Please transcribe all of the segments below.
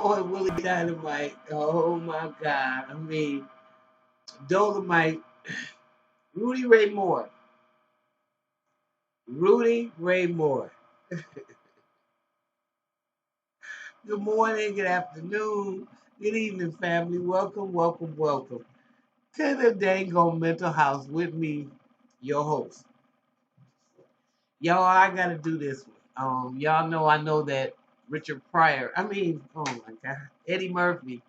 boy Willie Dynamite. Oh my God. I mean, Dolomite, Rudy Ray Moore. Rudy Ray Moore. Good morning, good afternoon, good evening, family. Welcome, welcome, welcome to the Dang on Mental House with me, your host. Y'all, I gotta do this one. Y'all know I know that Richard Pryor, oh my God, Eddie Murphy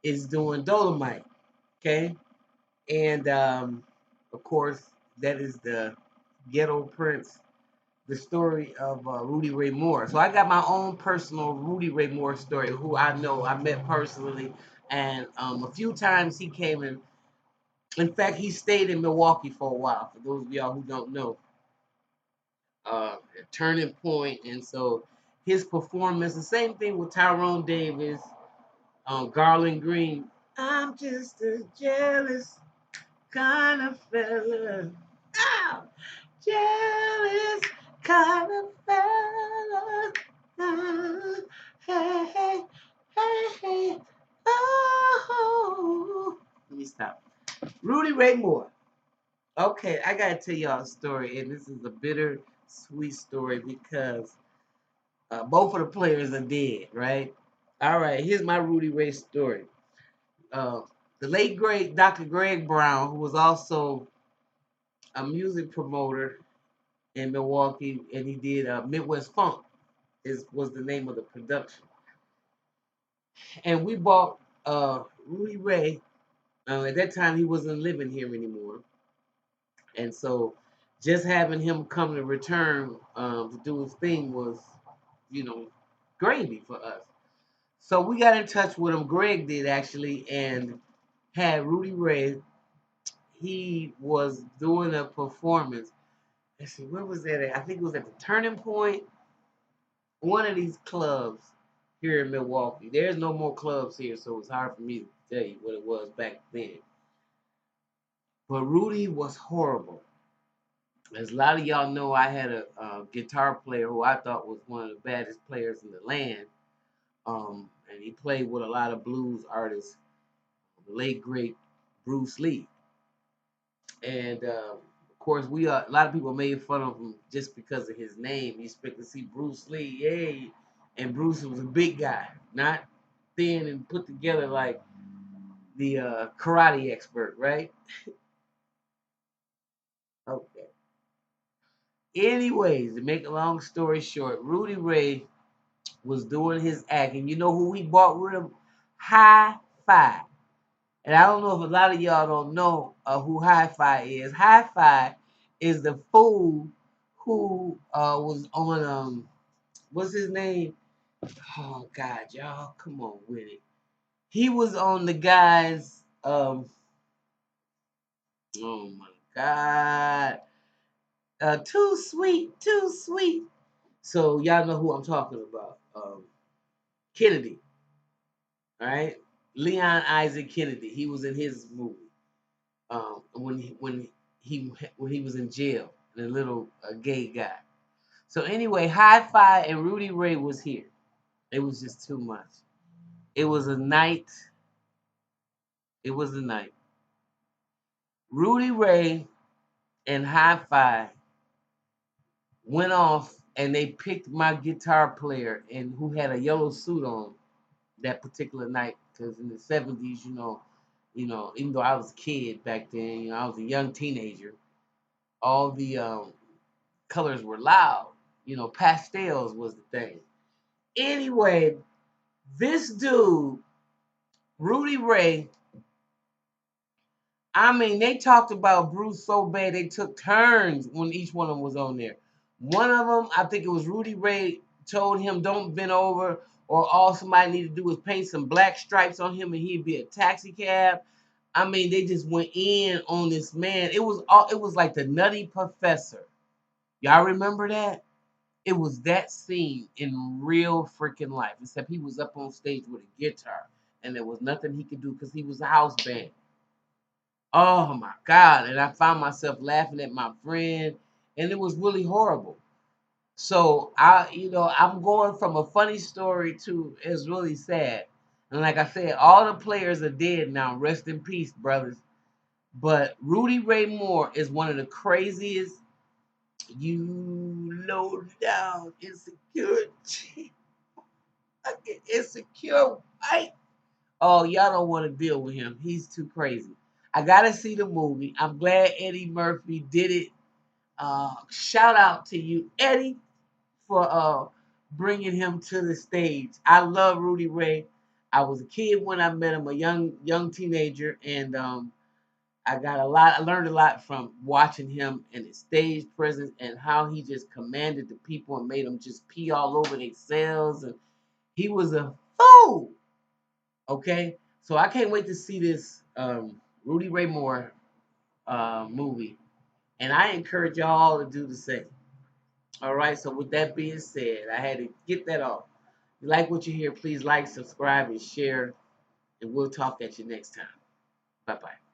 is doing Dolomite. Okay. And of course, that is the Ghetto Prince, the story of Rudy Ray Moore. So I got my own personal Rudy Ray Moore story, who I know I met personally, and a few times he came in. In fact, he stayed in Milwaukee for a while. For those of y'all who don't know, a turning point, and so his performance, the same thing with Tyrone Davis, Garland Green. I'm just a jealous kind of fella. Ow! Jealous kind of fella. Hey, hey, hey, hey. Oh. Let me stop. Rudy Ray Moore. Okay, I gotta tell y'all a story, and this is a bitter sweet story because both of the players are dead, right? All right, here's my Rudy Ray story. Uh, the late great Dr. Greg Brown, who was also a music promoter in Milwaukee, and he did Midwest Funk was the name of the production. And we bought Rudy Ray. At that time, he wasn't living here anymore, and so just having him come to return to do his thing was, you know, gravy for us. So we got in touch with him. Greg did actually, and had Rudy Ray. He was doing a performance. Let's see, where was that at? I think it was at the Turning Point, one of these clubs here in Milwaukee. There's no more clubs here, so it's hard for me to tell you what it was back then. But Rudy was horrible. As a lot of y'all know, I had a guitar player who I thought was one of the baddest players in the land. And he played with a lot of blues artists, the late great Bruce Lee. And of course, a lot of people made fun of him just because of his name. You expect to see Bruce Lee, yay! And Bruce was a big guy, not thin and put together like the karate expert, right? Okay. Anyways, to make a long story short, Rudy Ray was doing his act, and you know who he bought with him? Hi-Fi. And I don't know if a lot of y'all don't know who Hi-Fi is. Hi-Fi is the fool who was on what's his name? Oh God, y'all, come on with it. He was on the guys. Oh my God, too sweet, too sweet. So y'all know who I'm talking about. Kennedy, all right? Leon Isaac Kennedy. He was in his movie. When he was in jail, the little gay guy. So anyway, Hi-Fi and Rudy Ray was here. It was just too much. It was a night. It was a night. Rudy Ray and Hi-Fi went off and they picked my guitar player and who had a yellow suit on that particular night because in the 70s, even though I was a kid back then, I was a young teenager. All the colors were loud. Pastels was the thing. Anyway, this dude, Rudy Ray, they talked about Bruce so bad they took turns when each one of them was on there. One of them, I think it was Rudy Ray, told him don't bend over, or all somebody need to do is paint some black stripes on him and he'd be a taxi cab. They just went in on this man. It was like the Nutty Professor. Y'all remember that? It was that scene in real freaking life, except he was up on stage with a guitar and there was nothing he could do because he was a house band. Oh my God. And I found myself laughing at my friend, and it was really horrible. So I'm going from a funny story to it's really sad. And like I said, all the players are dead now. Rest in peace, brothers. But Rudy Ray Moore is one of the craziest, you low down, insecure, insecure white. Oh, y'all don't want to deal with him. He's too crazy. I gotta see the movie. I'm glad Eddie Murphy did it. Shout out to you, Eddie, for bringing him to the stage. I love Rudy Ray. I was a kid when I met him, a young teenager, and I got a lot. I learned a lot from watching him and his stage presence and how he just commanded the people and made them just pee all over themselves. And he was a fool. Okay, so I can't wait to see this Rudy Ray Moore movie, and I encourage y'all to do the same. All right. So with that being said, I had to get that off. If you like what you hear, please like, subscribe, and share, and we'll talk at you next time. Bye bye.